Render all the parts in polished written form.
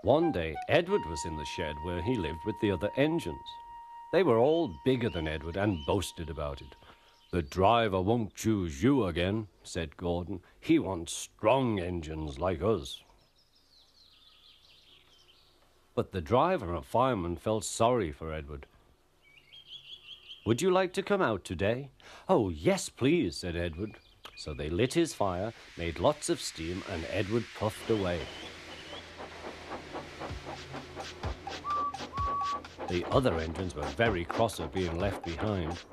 One day, Edward was in the shed where he lived with the other engines. They were all bigger than Edward and boasted about it. "The driver won't choose you again," said Gordon. "He wants strong engines like us." But the driver and fireman felt sorry for Edward. "Would you like to come out today?" "Oh, yes, please," said Edward. So they lit his fire, made lots of steam, and Edward puffed away. The other engines were very cross at being left behind.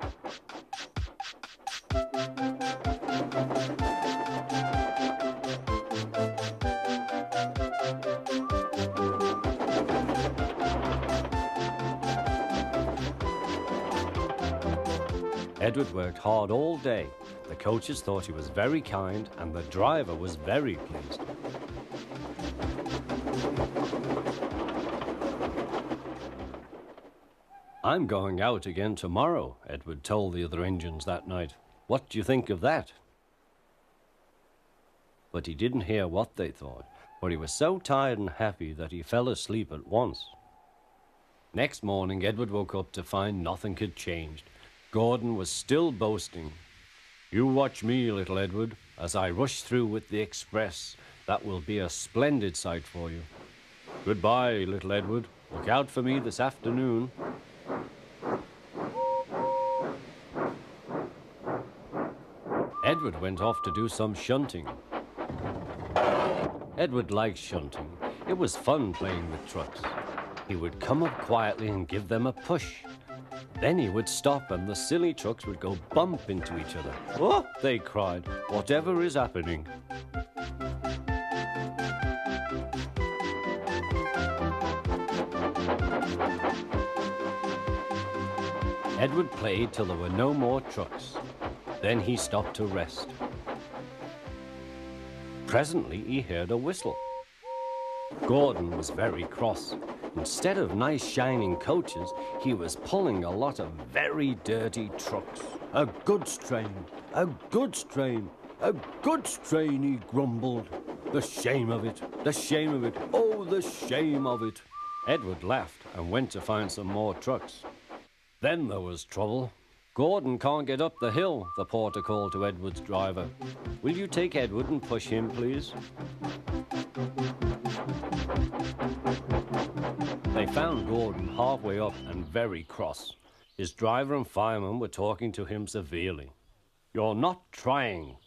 Edward worked hard all day. The coaches thought he was very kind, and the driver was very pleased. "I'm going out again tomorrow," Edward told the other engines that night. "What do you think of that?" But he didn't hear what they thought, for he was so tired and happy that he fell asleep at once. Next morning, Edward woke up to find nothing had changed. Gordon was still boasting. "You watch me, little Edward, as I rush through with the express. That will be a splendid sight for you. Goodbye, little Edward. Look out for me this afternoon." Edward went off to do some shunting. Edward liked shunting. It was fun playing with trucks. He would come up quietly and give them a push. Then he would stop and the silly trucks would go bump into each other. "Oh!" they cried. "Whatever is happening?" Edward played till there were no more trucks. Then he stopped to rest. Presently he heard a whistle. Gordon was very cross. Instead of nice shining coaches, he was pulling a lot of very dirty trucks. "A goods train, a goods train, a goods train," he grumbled. "The shame of it, the shame of it, oh, the shame of it." Edward laughed and went to find some more trucks. Then there was trouble. "Gordon can't get up the hill," the porter called to Edward's driver. "Will you take Edward and push him, please?" They found Gordon halfway up and very cross. His driver and fireman were talking to him severely. "You're not trying."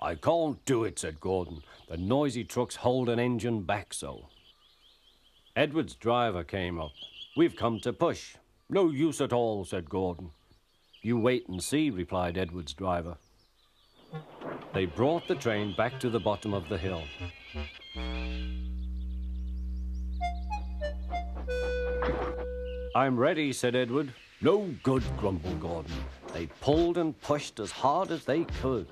"I can't do it," said Gordon. "The noisy trucks hold an engine back so." Edward's driver came up. "We've come to push." "No use at all," said Gordon. "You wait and see," replied Edward's driver. They brought the train back to the bottom of the hill. "I'm ready," said Edward. "No good," grumbled Gordon. They pulled and pushed as hard as they could.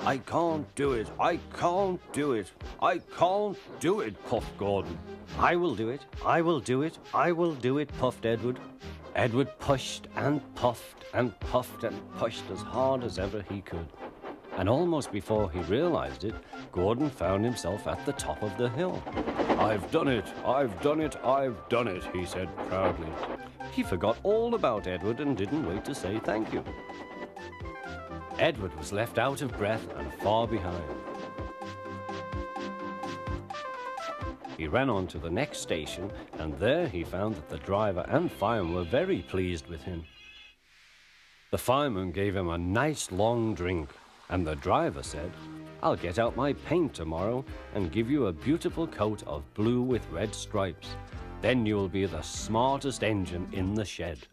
"I can't do it, I can't do it, I can't do it," puffed Gordon. "I will do it, I will do it, I will do it," puffed Edward. Edward pushed and puffed and puffed and pushed as hard as ever he could. And almost before he realized it, Gordon found himself at the top of the hill. "I've done it, I've done it, I've done it," he said proudly. He forgot all about Edward and didn't wait to say thank you. Edward was left out of breath and far behind. He ran on to the next station, and there he found that the driver and fireman were very pleased with him. The fireman gave him a nice long drink, and the driver said, "I'll get out my paint tomorrow and give you a beautiful coat of blue with red stripes. Then you will be the smartest engine in the shed."